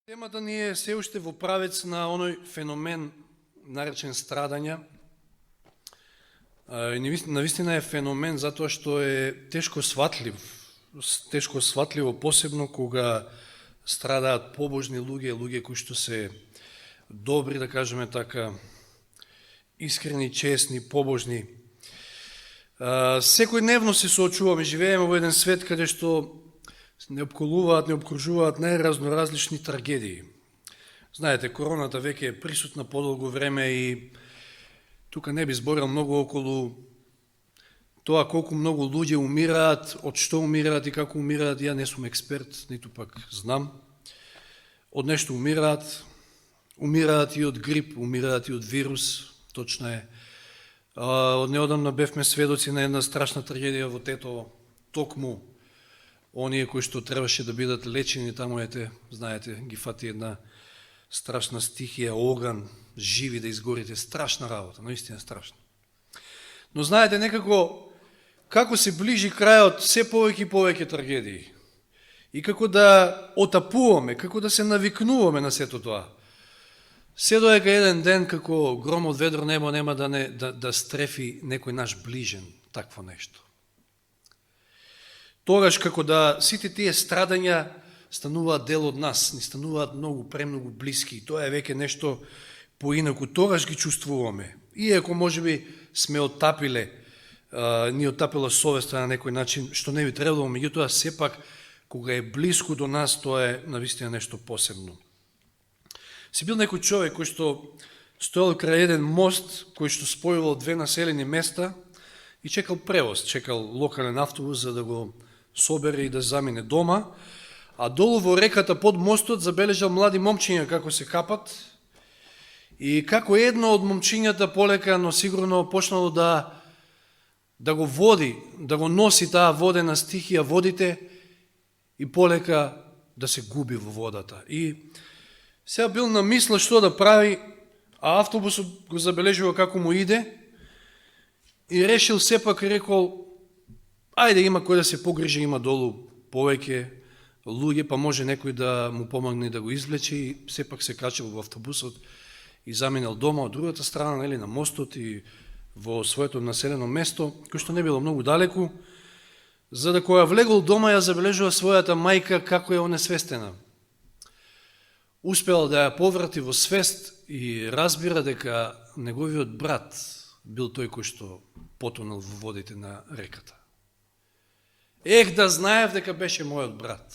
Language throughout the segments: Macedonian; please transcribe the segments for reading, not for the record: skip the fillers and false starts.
Темата ни е се уште во правец на оној феномен наречен страдања. Навистина е феномен затоа што е тешко сватливо посебно кога страдаат побожни луѓе кои што се добри, да кажеме така, искрени, честни, побожни. Секојдневно се соочуваме, живееме во еден свет каде што не обкружуваат најразноразлични трагедии. Знаете, короната веќе е присутна подолго време и тука не би зборил многу околу тоа колку многу луѓе умираат, од што умираат и како умираат. Ја не сум експерт, ниту пак знам. Од нешто умираат и од грип, умираат и од вирус, точно е. Од неодамна бевме сведоци на една страшна трагедија во Тетово, токму оние кои што требаше да бидат лечени таму, знаете, ги фати една страшна стихија, оган, живи да изгорите, страшна работа, наистина страшна. Но знаете, некако, како се ближи крајот, се повеќе и повеќе трагедии. И како да отапуваме, како да се навикнуваме на сето тоа. Се доека еден ден, како гром од ведро небо, нема да стрефи некој наш ближен, такво нешто. Тогаш како да сите тие страдања стануваат дел од нас, ни стануваат премногу блиски. Тоа е веќе нешто поинаку, тогаш ги чувствуваме. Иако можеби сме оттапиле, ни оттапила совеста на некој начин, што не би требало, меѓутоа сепак кога е блиску до нас, тоа е навистина нешто посебно. Си бил некој човек кој што стоел крај еден мост кој што спојувал две населени места и чекал превоз, чекал локален автобус за да го собере и да замине дома, а долу во реката под мостот забележал млади момчиња како се капат и како едно од момчињата полека, но сигурно почнало да го води, да го носи таа водена стихија, водите и полека да се губи во водата. И сега бил на мисла што да прави, а автобусот го забележува како му иде и решил сепак, рекол, ајде има кој да се погрижи, има долу повеќе луѓе, па може некој да му помогне да го извлече, и сепак се качил во автобусот и заминал дома од другата страна, на мостот и во своето населено место, кој што не било многу далеку, за да кога влегол дома ја забележува својата мајка како е онесвестена. Успел да ја поврати во свест и разбира дека неговиот брат бил тој кој што потонал во водите на реката. Ех, да знаев дека беше мојот брат,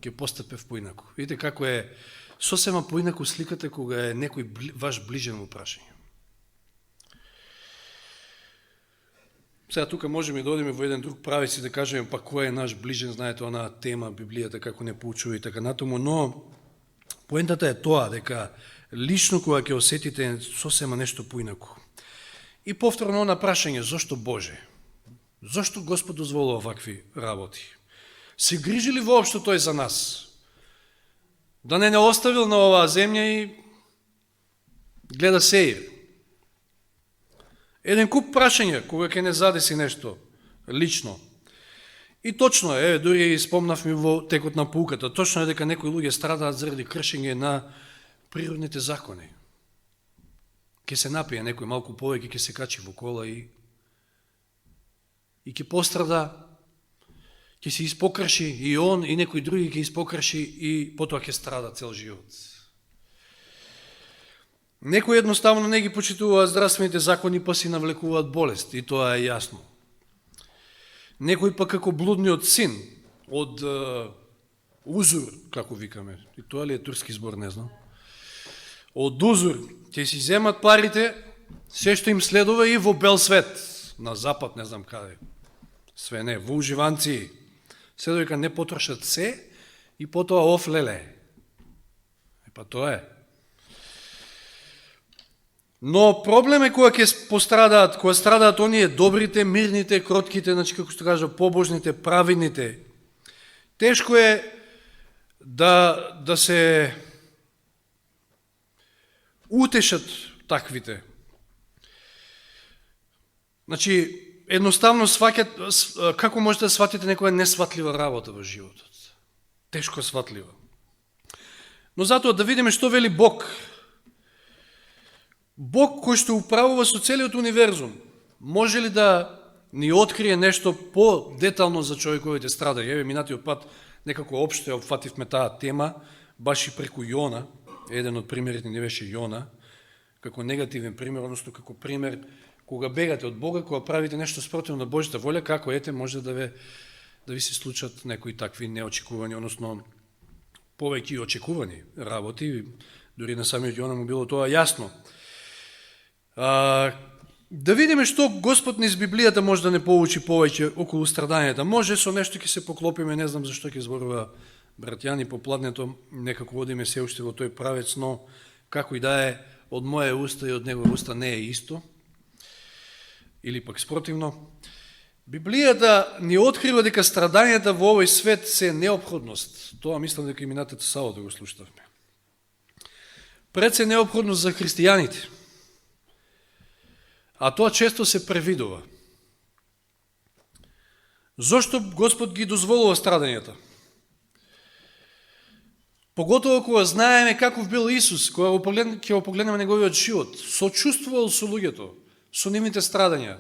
ќе постапев поинаку. Видите како е сосема поинаку сликата кога е некој ваш ближен во прашање. Сега тука можеме да одиме во еден друг правец и да кажеме па кој е наш ближен, знаете онаа тема, Библијата како не поучува и така натаму, но поентата е тоа дека лично кога ќе осетите сосема нешто поинаку. И повторно на прашање, зошто Боже? Зошто Господ дозволува вакви работи? Се грижи ли воопшто Тој за нас? Да не оставил на оваа земја и гледа сеир. Еден куп прашања кога ќе не задеси нешто лично. И точно е, дури и спомнавме во текот на пауката, точно е дека некои луѓе страдаат заради кршење на природните закони. Ке се напие некој малку повеќе, ке се качи во кола и ќе пострада, ќе се испокрши и он, и некој други ќе испокрши и потоа ќе страда цел живот. Некои едноставно не ги почитуваат здравствените закони, па си навлекуваат болест, и тоа е јасно. Некој па како блудниот син од Узур, како викаме, и тоа ли е турски збор, не знам. Од Узур ќе си земат парите, се што им следува и во бел свет, на запад, не знам каде, све не, во уживанци, се доека не потрошат се и потоа офлеле. Па тоа е. Но проблем е кога ќе пострадаат, кога страдаат оние добрите, мирните, кротките, значи како што кажа, побожните, праведните. Тешко е да се утешат таквите. Значи, едноставно сваќат, како можете да сватите некоја несватлива работа во животот? Тешко сватлива. Но затоа да видиме што вели Бог. Бог кој што управува со целиот универзум, може ли да ни открие нешто по-детално за човековите страдања? Еве, минатиот пат некако општо ја опфативме таа тема, баш и преку Јона. Еден од примерите ни беше Јона, како негативен пример, односно како пример кога бегате од Бога, кога правите нешто спротивно на Божјата волја, како може да ви се случат некои такви неочекувани, односно повеќе очекувани работи, дури на самиот Јона му било тоа јасно. Да видиме што Господ низ Библијата може да не поучи повеќе околу страдањата. Може со нешто ќе се поклопиме, не знам зашто ќе зборува брат Јани попладнето, некако одиме се уште во тој правец, но како и да е, од моје уста и од негове уста не е исто, или пак спротивно. Библијата ни открива дека страдањата во овој свет се неопходност. Тоа мислам дека и минатата сабота го слушнавме. Пред се неопходност за христијаните. А тоа често се превидува. Зошто Господ ги дозволува страдањата? Поготово кога знаеме каков бил Исус, кога ќе го погледнеме неговиот живот, сочувствувал со луѓето, со нивните страдања.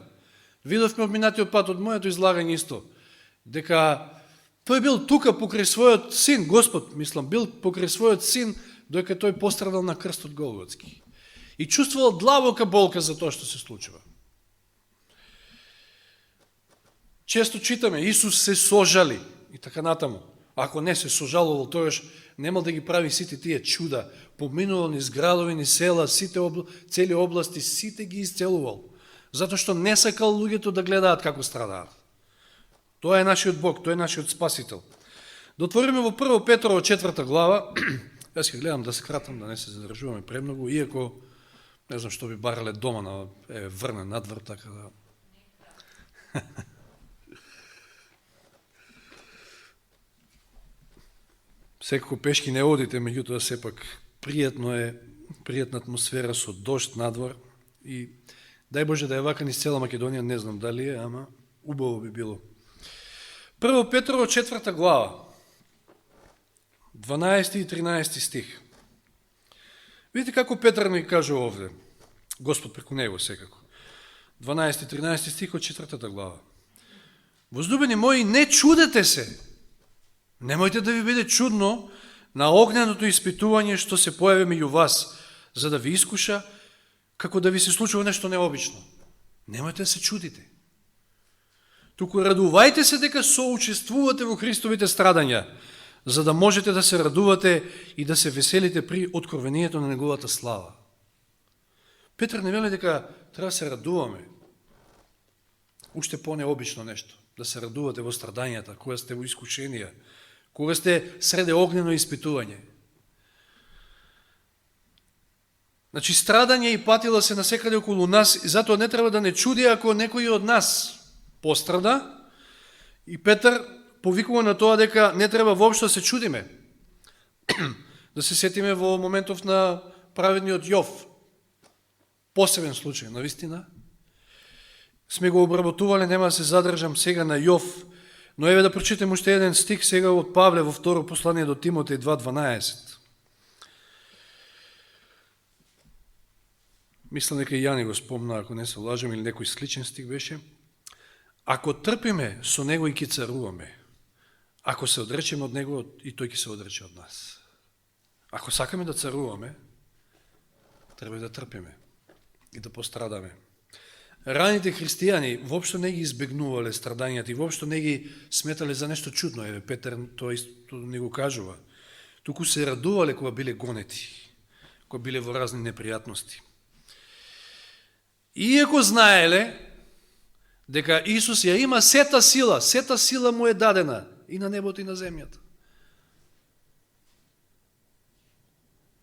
Видовме од минатиот пат, од моето излагање исто, дека тој бил тука покрај својот син, Господ, мислам, бил покрај својот син, додека тој пострадал на крстот Голготски. И чувствувал длабока болка за тоа што се случува. Често читаме, Исус се сожали и така натаму. Ако не се сожалувал, тогаш немал да ги прави сите тие чуда, поминувал низ градови, низ села, цели области, сите ги исцелувал. Затоа што не сакал луѓето да гледаат како страдаат. Тоа е нашиот Бог, тој е нашиот Спасител. Да отвориме во 1 Петрово 4 глава, јас ќе гледам да скратам, да не се задржуваме премногу, иако не знам што би барале дома, врна надвор, така да... Секако пешки не одите, меѓутоа сепак пријатна атмосфера со дожд надвор и дај Боже да е вака низ цела Македонија, не знам дали е, ама убаво би било. 1 Петрово 4 глава, 12 и 13 стих. Видите како Петар ни каже овде, Господ преку него секако. 12 и 13 стих од 4 глава. Возлюбени мои, не чудете се. Немојте да ви биде чудно на огненото испитување што се појави меѓу вас, за да ви искуша, како да ви се случува нешто необично. Немојте да се чудите. Туку радувајте се дека соучествувате во Христовите страдања, за да можете да се радувате и да се веселите при откровението на неговата слава. Петар не вели дека треба да се радуваме. Уште по-необично нешто. Да се радувате во страдањата, кога сте во искушенија, кога сте среде огнено испитување. Значи, страдање и патила се насекаде околу нас, и затоа не треба да не чуди ако некој од нас пострада. И Петар повикува на тоа дека не треба воопшто да се чудиме. Да се сетиме во моментов на праведниот Јов. Посебен случај, навистина. Сме го обработувале, нема да се задржам сега на Јов, но еве да прочитам уште еден стих сега од Павле во второ послание до Тимотеј 2:12. Мислам дека и Јани го спомна, ако не се лажам, или некој сличен стих беше. Ако трпиме, со него и ќе царуваме. Ако се одречеме од него, и тој ќе се одрече од нас. Ако сакаме да царуваме, треба да трпиме и да пострадаме. Раните христијани воопшто не ги избегнувале страдањата и воопшто не ги сметале за нешто чудно. Еве, Петар тоа исто не го кажува. Туку се радувале кога биле гонети, кога биле во разни непријатности. Иако знаеле дека Исус ја има сета сила му е дадена и на небото и на земјата.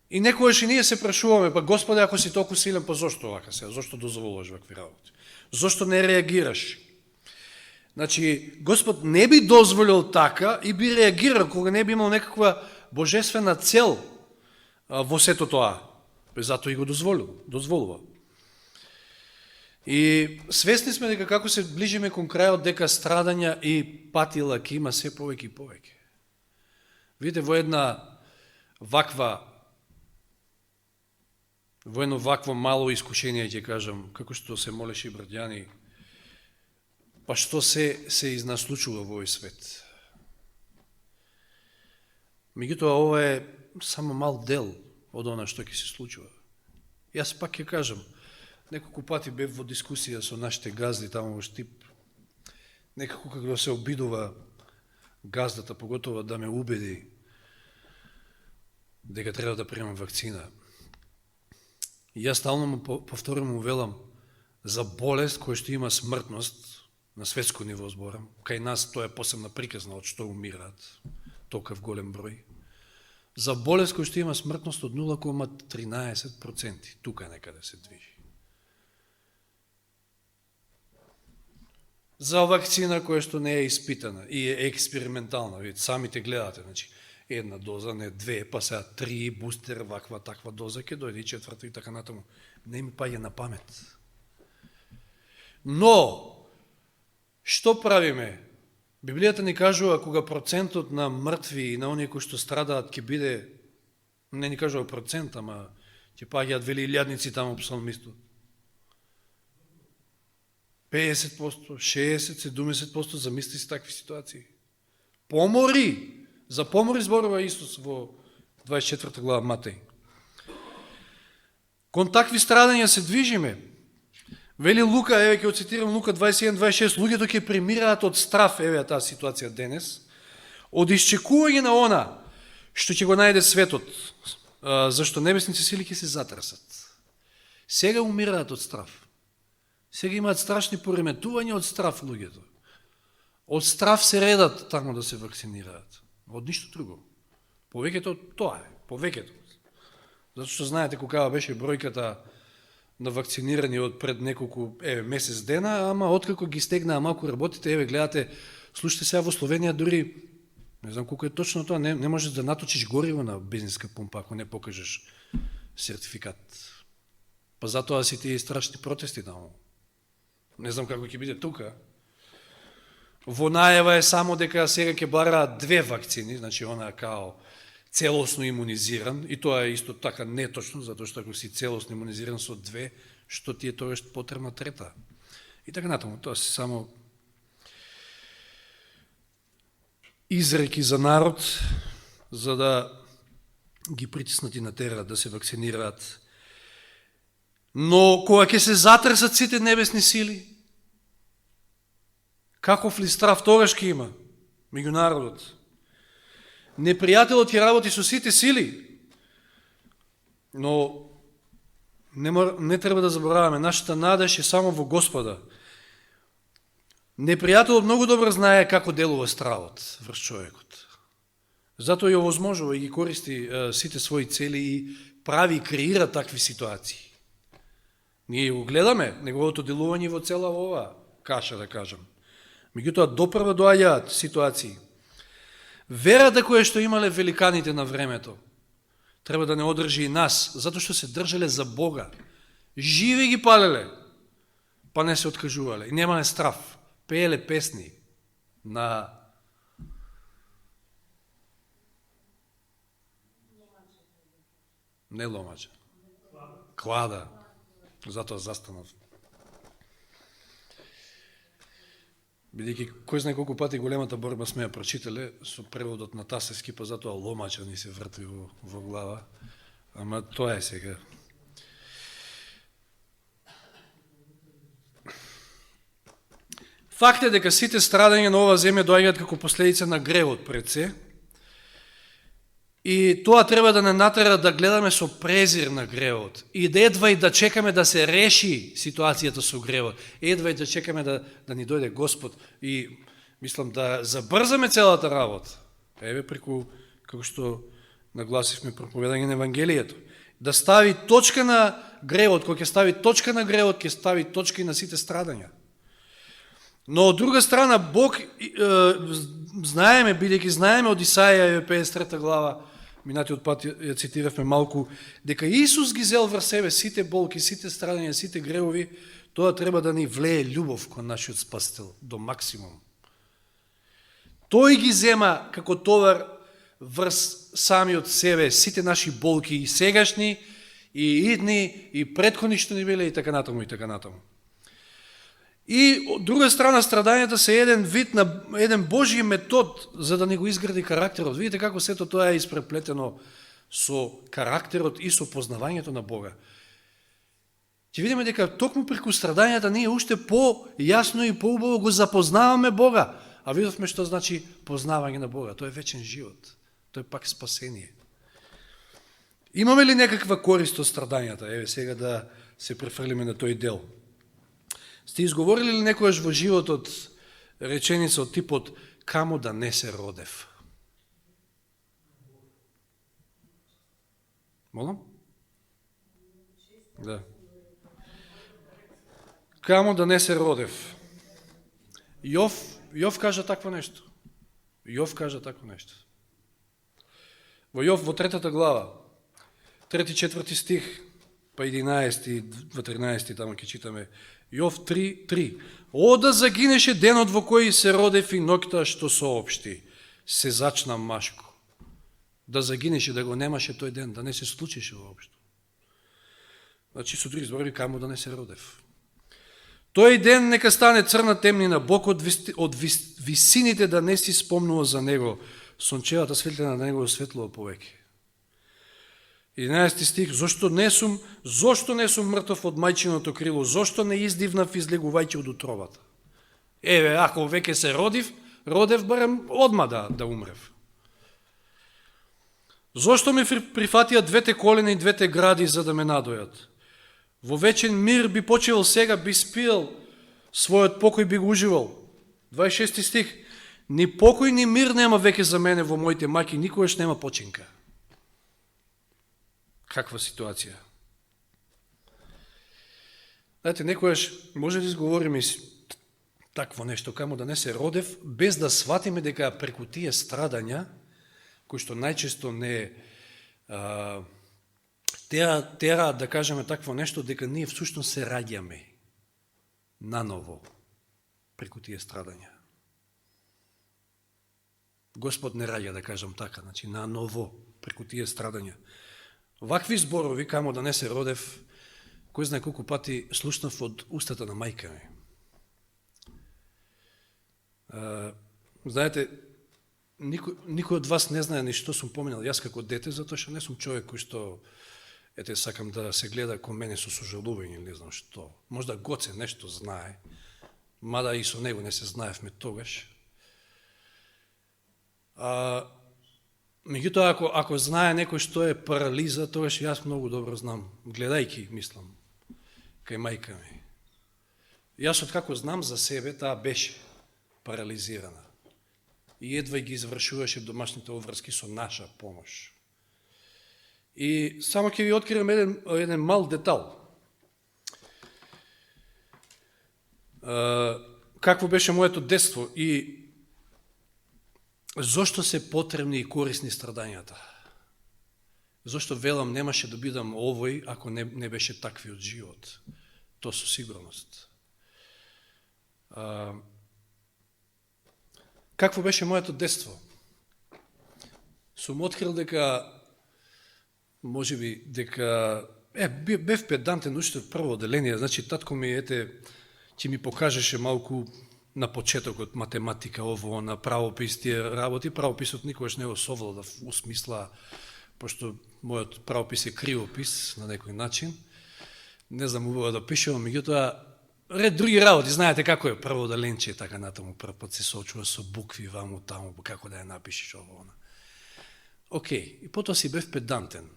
И некојаш и ние се прашуваме, па Господе, ако си толку силен, па зошто вака сега? Зошто дозволуваш вакви работи? Зошто не реагираш? Значи, Господ не би дозволил така и би реагирал кога не би имал некаква божествена цел во сето тоа. Затоа и го дозволува. И свесни сме дека како се ближиме кон крајот, дека страдања и патила ќе има се повеќе и повеќе. Видите, во една во едно вакво мало искушение, ќе кажам, како што се молеше браќани, па што се изнаслучува во овој свет. Меѓутоа, ова е само мал дел од она што ќе се случува. Јас пак ќе кажам, неколку пати бев во дискусија со нашите газди таму во Штип, некако како се обидува газдата, поготово да ме убеди дека треба да примам вакцина. И јас стално му повторно му велам за болест која што има смртност, на светско ниво зборам, кај нас тоа е посебна приказна од што умираат толков голем број, за болест која што има смртност од 0,13%, тука некаде се движи. За вакцина која што не е испитана и е експериментална, вие самите гледате, значи, една доза, не две, па сега 3 бустер, ваква, таква доза, ќе дојде 4 и така натаму. Не ми паѓа на памет. Но, што правиме? Библијата ни кажува кога процентот на мртви и на оние кои што страдаат ќе биде, не ни кажува процент, ама ќе паѓаат вели илјадници таму псалмистот. 50%, 60%, 70%, замисли си такви ситуации. Помори! За помори зборува Исус во 24 глава Матеј. Кон такви страдања се движиме. Вели Лука, еве ќе оцитирам Лука 21-26, луѓето ќе премираат од страф, еве таа ситуација денес, од исчекување на она што ќе го најде светот, зашто небесните сили ќе се затресат. Сега умираат од страф. Сега имаат страшни пореметувања од страф луѓето. Од страф се редат таму да се вакцинираат. Од ништо друго. Повеќето тоа е, повеќето. Зато што знаете колкава беше бројката на вакцинирани од пред неколку месец дена, ама откако ги стегнаа малку работите, еве гледате, слушате сега во Словенија дури, не знам колку е точно тоа, не можеш да наточиш гориво на бензинска пумпа ако не покажеш сертификат. Па затоа си тие страшни протести таму. Не знам како ќе биде тука. Во најава е само дека сега ќе бараат 2 вакцини, значи она као целосно имунизиран, и тоа е исто така неточно, затоа што ако си целосно имунизиран со 2, што ти е тоа потребна 3. И така натаму, тоа се само изреки за народ, за да ги притиснат и натераат да се вакцинираат. Но кога ќе се затресат сите небесни сили, каков ли страф тогаш ќе има меѓу народот? Непријателот ќе работи со сите сили, но не треба да забораваме, нашата надеж е само во Господа. Непријателот многу добро знае како делува стравот врз човекот. Затоа ја овозможува и ги користи сите своји цели и прави и креира такви ситуации. Ние го гледаме неговото делување во цела ова каша, да кажам. Меѓутоа, допрва доаѓаат ситуации. Верата која што имале великаните на времето, треба да не одржи и нас, затоа што се држале за Бога. Живи ги палеле, па не се откажувале. И немале страф. Пееле песни на не ломача. Клада. Затоа застанав. Бидејќи кој знае колку пати големата борба сме ја прочитале со преводот на Тасевски, па затоа ломача ни се врти во глава. Ама тоа е сега. Факт е дека сите страдања на оваа земја доаѓаат како последица на гревот пред се. И тоа треба да не натера да гледаме со презир на гревот. И едва и да чекаме да се реши ситуацијата со гревот. Едва и да чекаме да ни дојде Господ. И мислам да забрзаме целата работа. Еве преку, како што нагласивме проповедање на Евангелието. Да стави точка на гревот. Кога ќе стави точка на гревот, ќе стави точка и на сите страдања. Но од друга страна, Бог, знаеме, бидејќи знаеме од Исаија 53 глава, минатиот пат ја цитиравме малку, дека Исус ги зел врз себе сите болки, сите страдања, сите гревови, тоа треба да ни влее љубов кон нашиот Спасител до максимум. Тој ги зема како товар врз самиот себе сите наши болки и сегашни, и идни, и претходни што ни биле, и така натаму, и така натаму. И од друга страна страдањата се еден вид на еден Божји метод за да ни го изгради карактерот. Видите како сето тоа е испреплетено со карактерот и со познавањето на Бога. Ќе видиме дека токму преку страдањата ние уште по-јасно и поубаво го запознаваме Бога. А видовме што значи познавање на Бога. Тоа е вечен живот. Тоа е пак спасение. Имаме ли некаква корист од страдањата? Еве сега да се префрлиме на тој дел. Сте изговорили ли некојаш во животот реченица од типот камо да не се родев? Молам? Да. Камо да не се родев. Јов кажа такво нешто. Јов кажа такво нешто. Во Јов во 3 глава, 3-4 стих, па 11, во 13 тамо ќе читаме, Јов 3:3. О, да загинеше денот во кој се родев и ноќта што соопшти, се зачна машко. Да загинеше, да го немаше тој ден, да не се случише воопшто. Значи, со други зборови, камо да не се родев. Тој ден нека стане црна темнина, Бог од висините да не си спомнува за него, сончевата светлина на него осветлува повеќе. 11 стих, зошто не сум мртов од мајчиното крило, зошто не издивнав излегувајќи од утробата. Еве, ако веќе се родев барем одма да умрев. Зошто ме прифатија двете колена и двете гради за да ме надојат? Во вечен мир би почивал сега, би спиел, својот покој би го уживал. 26 стих, ни покој ни мир нема веќе за мене во моите маки, никогаш нема починка. Каква ситуација? Знаете, некојаш може да изговориме такво нешто, камо да не се родев, без да сватиме дека преку тие страдања, кои што најчесто не тера да кажеме такво нешто, дека ние всушност се раѓаме наново преку тие страдања. Господ не раѓа, да кажам така, значи наново преку тие страдања. Вакви зборови, камо да не се родев, кој знае колку пати слушнав од устата на мајка ми. Знаете, никој од вас не знае ни што сум поминал јас како дете, затоа што не сум човек кој што сакам да се гледа кон мене со сожалување, не знам што. Можда Гоце нешто знае, мада и со него не се знаевме тогаш. Меѓутоа, ако знае некој што е парализа, тогаш јас многу добро знам, гледајќи, мислам, кај мајка ми. Јас откако знам за себе, таа беше парализирана. И едва ги извршуваше домашните обврски со наша помош. И само ќе ви откривам еден мал детал. Какво беше моето детство и зошто се потребни и корисни страдањата? Зошто велам немаше да бидам овој ако не беше таквиот живот? То со сигурност. Какво беше моето детство? Сум открил дека можеби дека бев педантен уште од прво оделение, значи татко ми ќе ми покажеше малку на почетокот математика, ово, на правопис, тие работи. Правописот никогаш не го совладав у смисла, пошто мојот правопис е кривопис на некој начин. Не знам убаво да пишувам, меѓутоа ред други работи, знаете како е прво оделенче, така натаму, прв пат се соочува со букви ваму таму, како да ја напишеш ово. Океј, и потоа си бев педантен,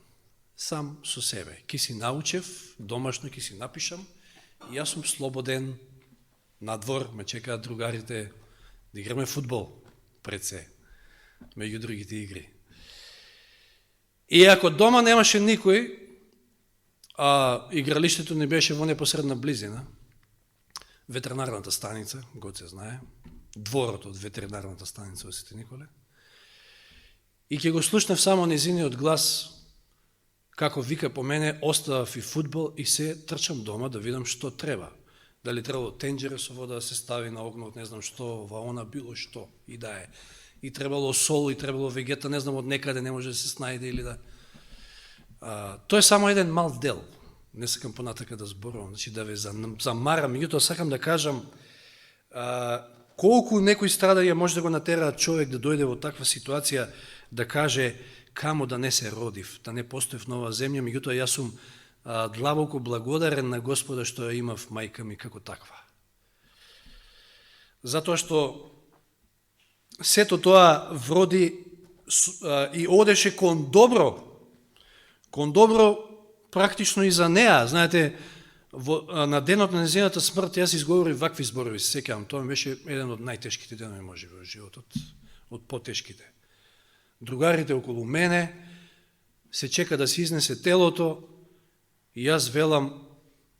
сам со себе. Ки си научев, домашно ки си напишам, и јас сум слободен, надвор, ме чекаат другарите да играме фудбал пред се, меѓу другите игри. И ако дома немаше никој, а игралиштето не беше во непосредна близина, ветеринарната станица, Гоце знае, дворот од ветеринарната станица во Свети Николе, и ќе го слушнав само незиниот глас, како вика по мене, оставав и фудбал и се трчам дома да видам што треба. Дали требало тенџере со вода да се стави на огнот, не знам што, ова, она, било што и да е. и требало сол, и требало вегета, не знам од некаде не може да се снајде или да... Тоа е само еден мал дел. Не сакам понатака да зборувам, значи да ве замарам, меѓутоа сакам да кажам колку некои страдања може да го натераат човек да дојде во таква ситуација, да каже камо да не се родив, да не постоев на оваа земја, меѓутоа јас сум длабоко благодарен на Господа што ја имав мајка ми како таква. Затоа што сето тоа вроди и одеше кон добро практично и за неа. Знаете, на денот на нејзината смрт јас изговорив вакви зборови, се сеќавам, тоа ми беше еден од најтешките денови може во животот, од потешките. Другарите околу мене се чека да се изнесе телото и јас велам,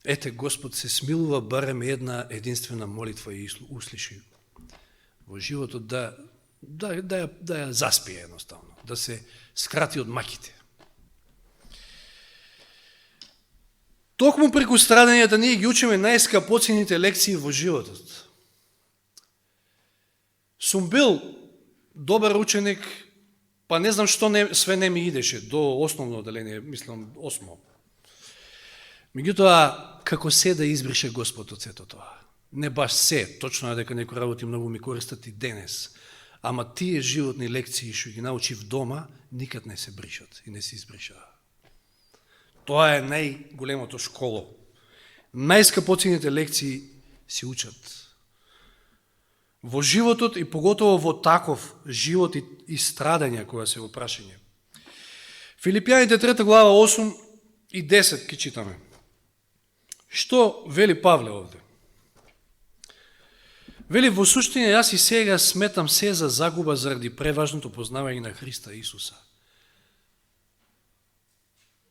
ете Господ се смилува, барем една единствена молитва и услиши во животот да ја заспие едноставно, да се скрати од маките. Токму преку страдањата ние ги учиме најскапоцените лекции во животот. Сум бил добар ученик, па не знам што све не ми идеше до основно оделение, мислам 8. Меѓутоа, како се да избрише Господ од сето тоа. Не баш се, точно е дека некои работи многу ми користат и денес, ама тие животни лекции што ги научив дома, никад не се бришат и не се избришаа. Тоа е најголемото школо. Најскапоцените лекции се учат. Во животот и поготово во таков живот и страдања која се во прашање. Филипјаните 3 глава 8 и 10 ки читаме. Што вели Павле овде? Вели, во суштина јас и сега сметам се за загуба заради преважното познавање на Христа Исуса.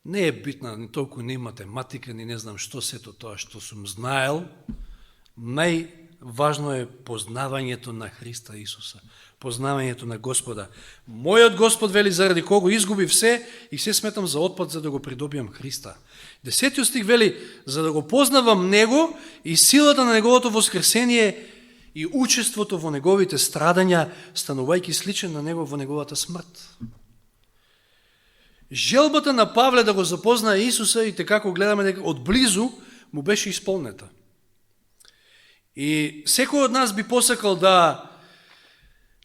Не е битна ни толку ни математика, ни не знам што сето тоа што сум знаел. Најважно е познавањето на Христа Исуса, познавањето на Господа. Мојот Господ вели, заради кого изгубив се и се сметам за отпад за да го придобијам Христа. 10 стих вели, за да го познавам Него и силата на Неговото воскресение и учеството во Неговите страдања, станувајќи сличен на Него во Неговата смрт. Желбата на Павле да го запознае Исуса и како гледаме дека од близу му беше исполнета. И секој од нас би посакал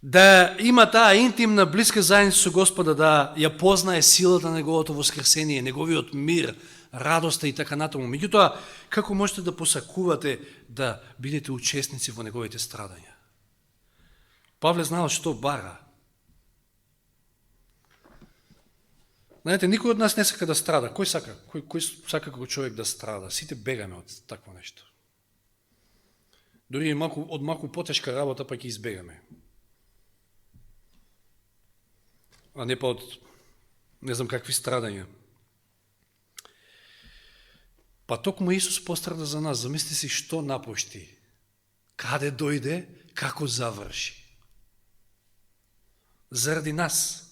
да има таа интимна, блиска заедница со Господа, да ја познае силата на Неговото воскресение, Неговиот мир, радоста и така натаму. Меѓутоа, како можете да посакувате да бидете учесници во Неговите страдања? Павле знаел што бара. Знаете, никој од нас не сака да страда. Кој сака? Кој сака како човек да страда? Сите бегаме од такво нешто. Дори од малку потешка работа па ќе избегаме. А не па од не знам какви страдања. Па токму Исус пострада за нас. Замисли си што напушти. Каде дојде, како заврши. Заради нас.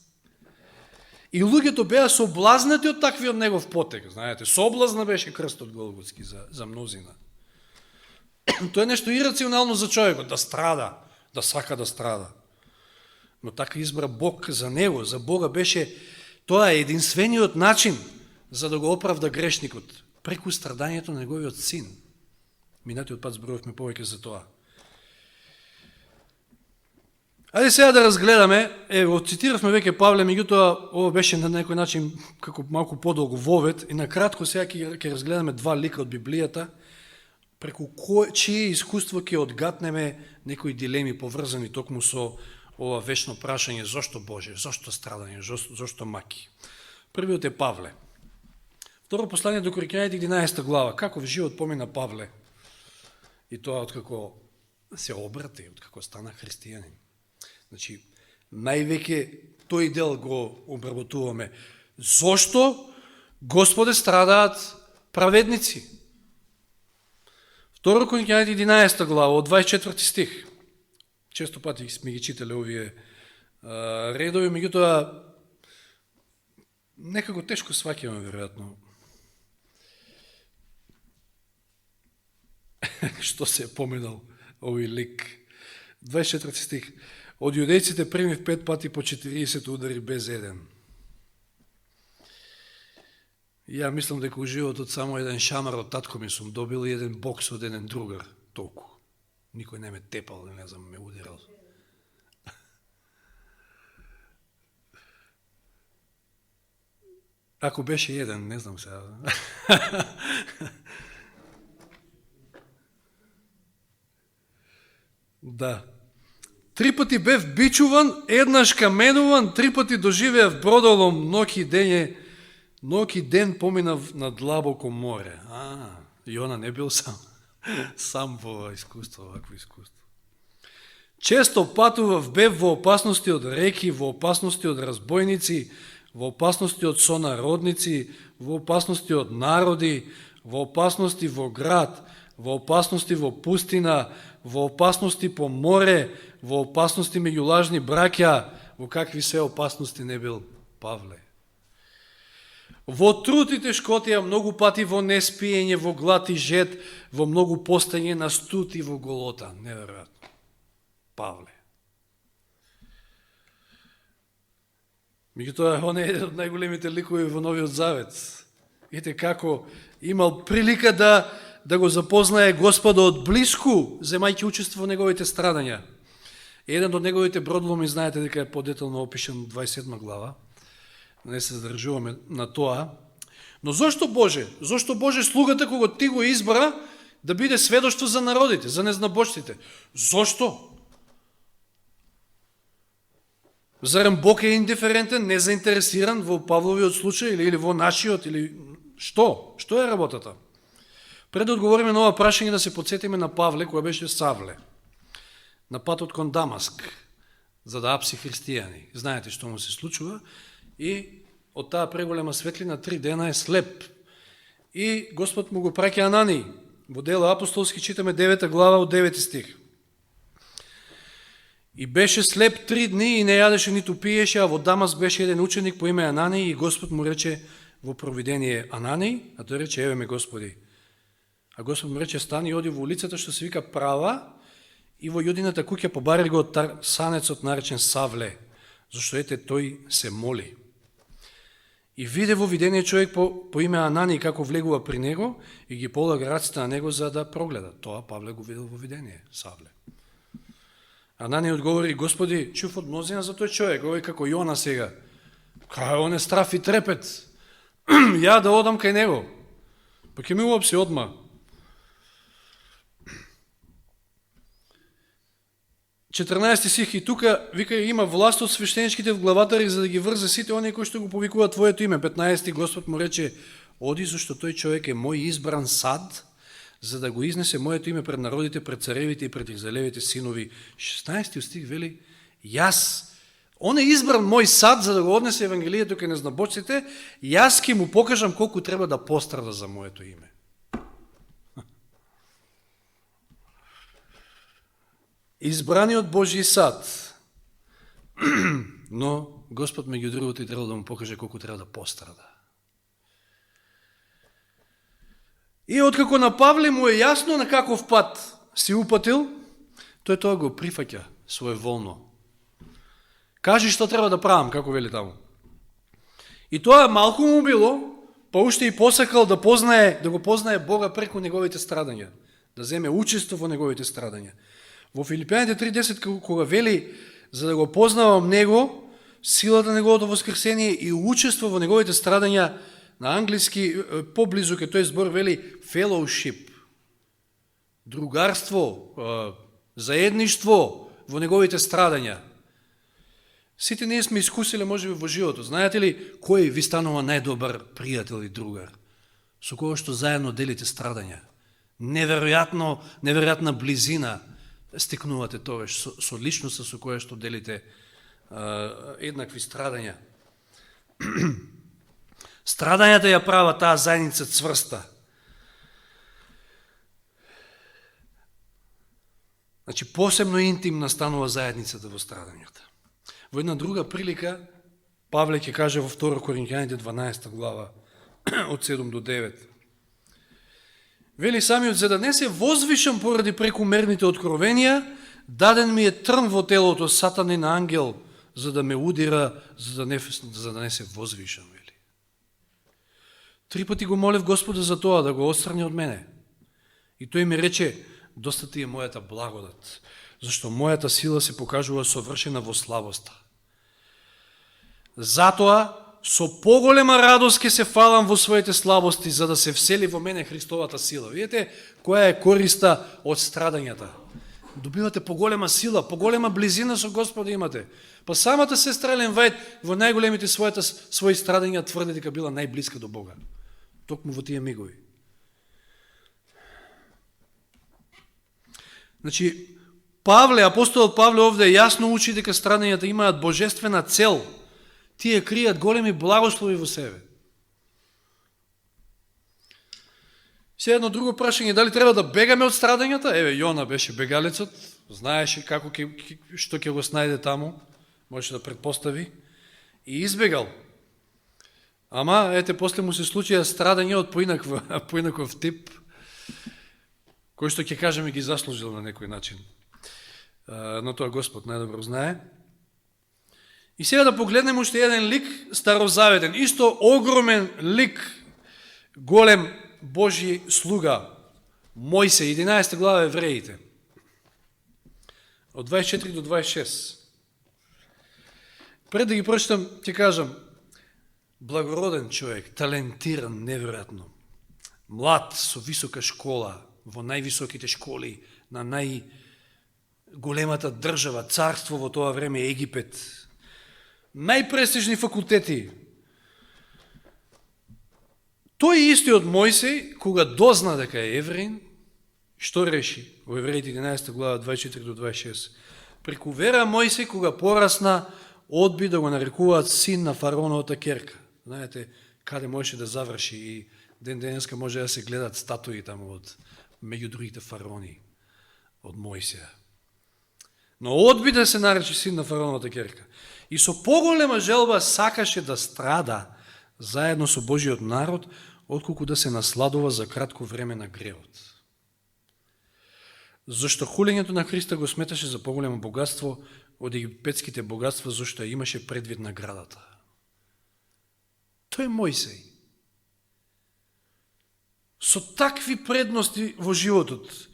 И луѓето беа соблазнати од таквиот негов потек. Знаете, соблазна беше крстот Голготски за мнозина. Тоа е нешто ирационално за човекот, да страда, да сака да страда. Но така избра Бог за него, за Бога беше тоа единствениот начин за да го оправда грешникот, преку страдањето на неговиот син. Минатиот пат зборувавме повеќе за тоа. Ајде сега да разгледаме, цитиравме веќе Павле, меѓутоа ова беше на некој начин како малку подолго вовед и накратко сега ќе разгледаме два лика од Библијата, преку чие искуство ќе одгатнеме некои дилеми поврзани токму со ова вечно прашање зошто Боже, зошто страдање, зошто маки. Првиот е Павле. Второ послание до Коринќаните 11 глава. Каков живот помина Павле? И тоа откако се обрати, откако стана христијанин. Значи, највеќе тој дел го обработуваме. Зошто, Господе, страдаат праведници? Второ Коринќаните 11 глава, од 24 стих. Често пати сме ги читали овие редови, меѓутоа некако тешко сваќаме, веројатно, што се е поминал овој лик. 24 стих. Од јудејците примив 5 пати по 40 удари без еден. Ја мислам дека у животот само еден шамар од татко ми сум добил и еден бокс од еден другар, толку. Никој не ме тепал, не знам, ме удирал. Ако беше еден, не знам сега. Да. 3 пати бев бичуван, еднаш каменуван, 3 пати доживеав бродолом, ноќ и ден поминав на длабоко море. Јона не бил сам во ова искуство, вакво искуство. Често патував, бев во опасности од реки, во опасности од разбойници, во опасности од сонародници, во опасности од народи, во опасности во град, во опасности во пустина, во опасности по море, во опасности меѓу лажни браќа, во какви се опасности не бил Павле. Во труд и тешкотија, многу пати во неспиење, во глад и жед, во многу постање на студ и во голота. Неверојатно. Павле. Меѓутоа, он е еден од најголемите ликови во Новиот Завет. Ете како имал прилика да го запознае Господа од блиску, земајќи учество во неговите страдања. Еден од неговите бродломи, знаете дека е подетелно опишан 27 глава, не се задржуваме на тоа. Но зошто Боже? Зошто Боже слугата кога ти го избра да биде сведоштво за народите, за незнабожците? Зошто? Зарем Бог е индиферентен, незаинтересиран во Павловиот случај или во нашиот, или што? Што е работата? Пред да одговориме на ова прашање, да се подсетиме на Павле, која беше Савле, на патот кон Дамаск, за да апси христијани. Знаете што му се случува и од таа преголема светлина 3 дена е слеп. И Господ му го праќа Анани. Во Дела апостолски читаме 9 глава од 9 стих. И беше слеп 3 дни и не јадеше ниту пиеше, а во Дамаск беше еден ученик по име Анани и Господ му рече во провидение Анани, а тој рече еве ме Господи. А Господ му рече стани и оди во улицата што се вика Права и во јудината куќа побари го од санецот наречен Савле, зашто ете тој се моли. И виде во видение човек по име Анани како влегува при него и ги полага раците на него за да прогледа. Тоа Павле го видел во видение, Савле. Анани одговори, Господи, чув од мнозина за тој човек, овој како Јона сега. Кај он е страф и трепет. Ја да одам кај него. Па ќе ми уопси одма. 14 стих и тука вика има власт од свештеничките в главатари за да ги врзе сите оние кои што го повикуваат твоето име. 15 Господ му рече оди зашто тој човек е мој избран сад за да го изнесе моето име пред народите, пред царевите и пред израелевите синови. 16 стих вели јас он е избран мој сад за да го однесе евангелието кај незнабожците, јас ќе му покажам колку треба да пострада за моето име. Избраниот Божи сад. Но Господ меѓу другото и треба да му покаже колку треба да пострада. И откако на Павле му е јасно на каков пат си упатил, тој тоа го прифаќа своеволно. Кажи што треба да правам, како вели таму. И тоа малку му било, па уште и посакал да го познае Бога преку неговите страдања, да земе учество во неговите страдања. Во Филипјаните 3.10 кога вели за да го познавам него, силата на неговото воскресение и учество во неговите страдања, на англиски поблизу ке тој збор вели fellowship, другарство, заедништво во неговите страдања. Сите ние сме искусиле можеби во животот. Знаете ли кој ви станува најдобар пријател и другар? Со кого што заедно делите страдања. Неверојатна близина стекнувате тогаш со личноста со која што делите еднакви страдања. Страдањата ја права таа заедница цврста. Значи, посебно интимна станува заедницата во страдањата. Во една друга прилика, Павле ќе каже во 2 Коринќаните 12 глава, од 7 до 9. Вели самиот, за да не се возвишам поради прекумерните откровенија, даден ми е трн во телото, сатанин ангел, за да ме удира, за да не се возвишам. 3 пати го молев Господа за тоа, да го отстрани од мене. И тој ми рече, доста ти е мојата благодат, зашто мојата сила се покажува совршена во слабоста. Затоа, со поголема радост ке се фалам во своите слабости, за да се всели во мене Христовата сила. Видите, која е користа од страдањата? Добивате поголема сила, поголема близина со Господа имате. Па самата сестра Елен Вајд во најголемите своји страдања тврди дека била најблиска до Бога. Токму во тие мигови. Значи, апостол Павле овде јасно учи дека страдањата имаат божествена цел. Тие кријат големи благослови во себе. Се едно друго прашање, дали треба да бегаме од страдањата? Еве, Јона беше бегалецот, знаеше како што ќе го снајде таму, можеше да предпостави, и избегал. Ама, ете, после му се случија страдање од поинаков тип, кој што ќе кажеме ги заслужил на некој начин. Но тоа Господ најдобро знае. И сега да погледнем уште еден лик старозаветен, исто огромен лик, голем Божи слуга, Мојсе, 11 глава Евреите, од 24 до 26. Пред да ги прочитам, ќе кажам, благороден човек, талентиран, неверојатно, млад, со висока школа, во највисоките школи на најголемата држава, царство во тоа време Египет, најпрестижни факултети. Тој истиот Мојсей, кога дозна дека е евреин, што реши во Евреите 11 глава 24 до 26? Преку вера Мојсей, кога порасна, одби да го нарекуваат син на фараоновата керка. Знаете, каде можеше да заврши и денеска може да се гледат статуи таму од меѓу другите фараони од Мојсија. Но одби да се наречи син на фараоновата керка. И со поголема желба сакаше да страда заедно со Божиот народ, отколку да се насладува за кратко време на гревот. Зашто хулењето на Христа го сметаше за поголемо богатство од египетските богатства, зашто имаше предвид наградата. Тој е Мојсей. Со такви предности во животот,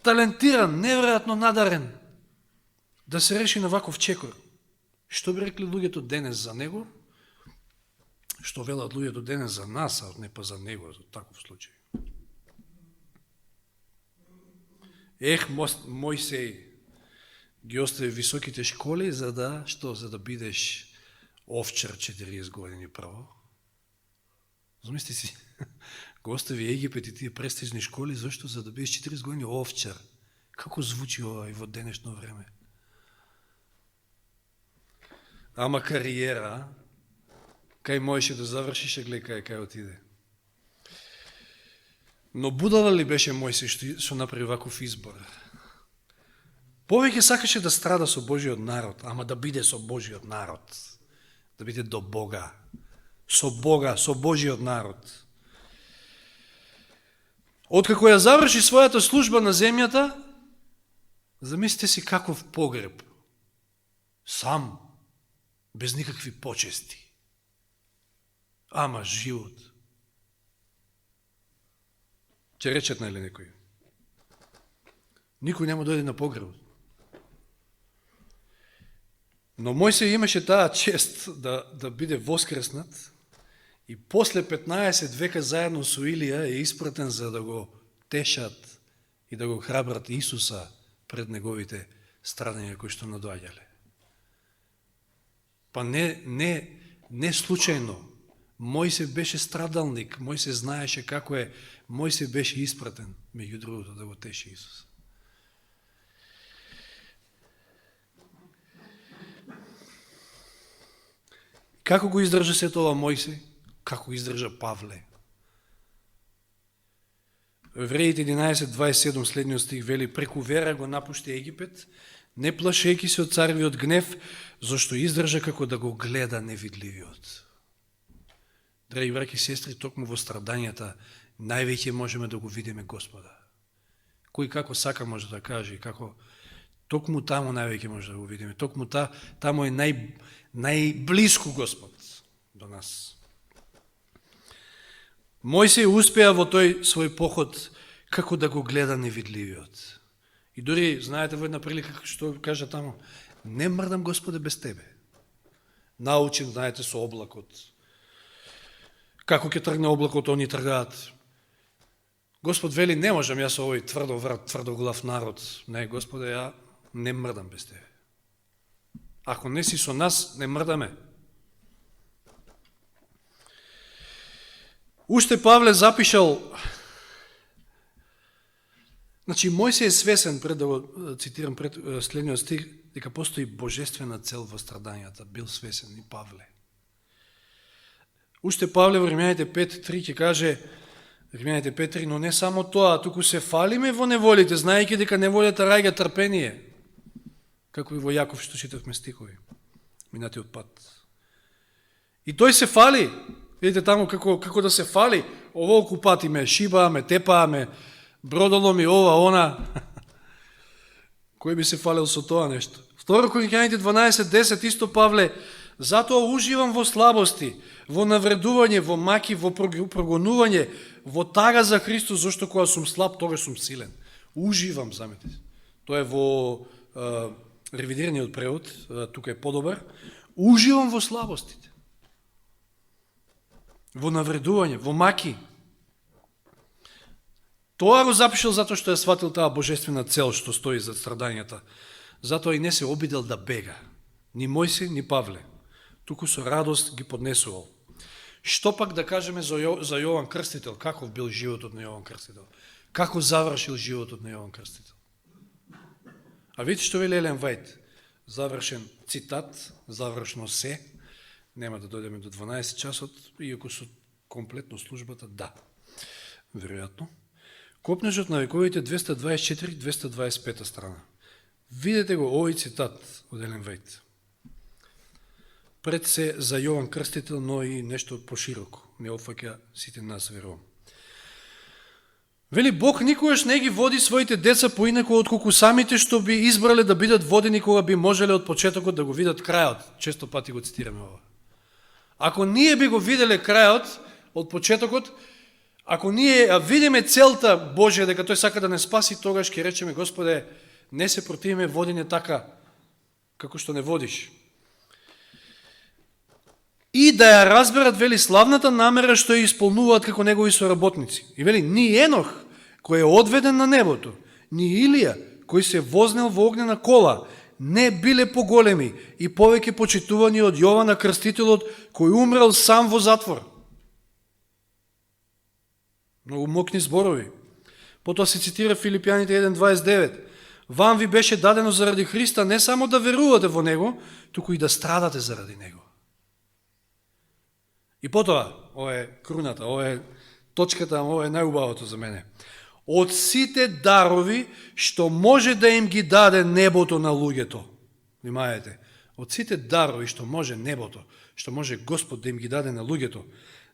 талентиран, неверојатно надарен, да се реши на ваков чекор. Што би рекли луѓето денес за него? Што велат луѓето денес за нас, а не па за него, за таков случај. Мојсей ги остави високите школи за да, што? За да бидеш овчар 40 години прво. Замисли си, го остави Египет и тие престижни школи, зашто? За да бидеш 40 години овчар. Како звучи ова и во денешно време? Ама кариера, кај можеше да завршиш, гледа кај отиде. Но будала ли беше Мојсей што направи ваков избор? Повеќе сакаше да страда со Божиот народ, ама да биде со Божиот народ, да биде до Бога, со Бога, со Божиот народ. Откако ја заврши својата служба на земјата, замислите си каков погреб, сам, без никакви почести. Ама живот. Ќе речат на некој. Никој нема дојде на погребот. Но Мојсей имаше таа чест да биде воскреснат и после 15 века заедно со Илија е испратен за да го тешат и да го храбрат Исуса пред неговите страдања кои што надоаѓале. Па не случајно. Мојсей беше страдалник, Мојсей знаеше како е, Мојсей беше испратен, меѓу другото, да го теши Исус. Како го издржа се тоа Мојсей? Како го издржа Павле? Евреите 11:27 следниот стих вели: преку вера го напушти Египет, не плашејќи се од царевиот гнев, зашто издржа како да го гледа невидливиот. Драги браќи и сестри, токму во страдањата највеќе можеме да го видиме Господа. Кој како сака може да каже, како Токму таму највеќе може да го видиме. Токму таму е најблиску Господ до нас. Мојсей успеа во тој свој поход како да го гледа невидливиот. И дури, знаете, во една прилика, што кажа таму, не мрдам, Господе, без Тебе. Научен, знаете, со облакот. Како ќе тргне облакот, они тргаат. Господ вели, не можам јас овој тврдоглав народ. Не, Господе, ја не мрдам без Тебе. Ако не си со нас, не мрдаме. Уште Павле запишал, значи, Мојсей е свесен, пред да го цитирам пред следниот стих, дека постои божествена цел во страдањата. Бил свесен и Павле. Уште Павле во Римјаните 5.3 ќе каже, Римјаните 5.3, но не само тоа, туку се фалиме во неволите, знаејќи дека неволјата раѓа трпение, како и во Јаков што читавме стихови, минатиот пат. И тој се фали, видите таму како да се фали, оволку пати ме шибааме, тепааме, бродоломи, ова, она. Кој би се фалил со тоа нешто? Второ Коринќаните 12.10, исто Павле, затоа уживам во слабости, во навредување, во маки, во прогонување, во тага за Христос, зашто кога сум слаб, тогаш сум силен. Уживам, заметите. Тоа е во ревидираниот превод, тука е подобар. Уживам во слабостите, во навредување, во маки. Тоа го запишал затоа што е сватил таа божествена цел што стои за страдањата. Затоа и не се обидел да бега. Ни Мојсей, ни Павле. Туку со радост ги поднесувал. Што пак да кажеме за Јован Крстител? Каков бил животот на Јован Крстител? Како завршил животот на Јован Крстител? А видите што вели Елен Вајт? Завршен цитат, завршно се. Нема да дојдеме до 12 часот, иако со комплетно службата, да. Веројатно. Копнежот на вековите 224-225 страна. Видете го овој цитат од Елен Вајт. Пред се за Јован Крстител, но и нешто пошироко. Не опфаќа сите нас, верувам. Вели, Бог никогаш не ги води своите деца поинако отколку самите што би избрале да бидат водени кога би можеле од почетокот да го видат крајот. Често пати го цитираме ова. Ако ние би го виделе крајот од почетокот, ако ние видиме целта Божја дека тој сака да не спаси, тогаш ќе речеме, Господе, не се противиме, води не така како што не водиш. И да ја разберат, вели, славната намера што ја исполнуваат како негови соработници. И вели, ни Енох, кој е одведен на небото, ни Илија, кој се вознел во огнена кола, не биле поголеми и повеќе почитувани од Јована Крстителот, кој умрел сам во затвор. Многу мокни зборови. Потоа се цитира Филипјаните 1.29. Вам ви беше дадено заради Христа не само да верувате во Него, туку и да страдате заради Него. И потоа, ова е круната, ова е точката, ова е најубавото за мене. Од сите дарови што може да им ги даде небото на луѓето. Внимајте, од сите дарови што може небото, што може Господ да им ги даде на луѓето,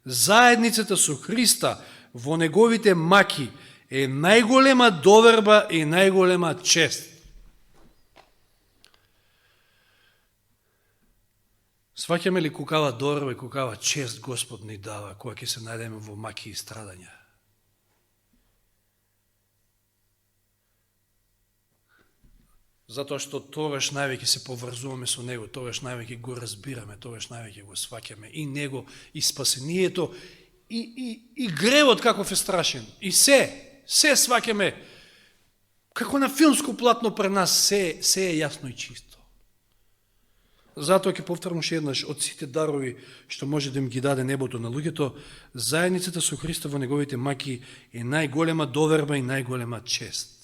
заедницата со Христа во неговите маки е најголема доверба и најголема чест. Сваќаме ли кукава доверба и кукава чест Господ ни дава, кога ќе се најдеме во маки и страдања? Затоа што тогаш највеќе се поврзуваме со Него, тогаш највеќе го разбираме, тогаш највеќе го сваќаме и Него, и спасението, и гревот каков е страшен, и се сваќаме, како на филмско платно пред нас, се е јасно и чисто. Затоа ќе повторам уште еднаш, од сите дарови што може да им ги даде небото на луѓето, заедницата со Христа во неговите маки е најголема доверба и најголема чест.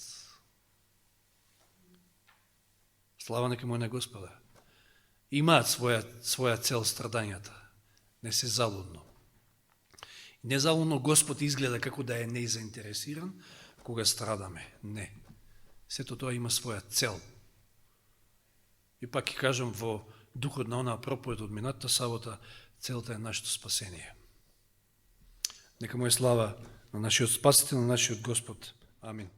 Слава нека му е на Господа. Имаат своја цел страдањата. Не се залудно. Незалудно Господ изгледа како да е неизаинтересиран кога страдаме. Не. Сето тоа има своја цел. И пак ќе кажам во духот на онаа проповед од минатата сабота, целта е нашето спасение. Нека му е слава на нашиот Спасител, на нашиот Господ. Амин.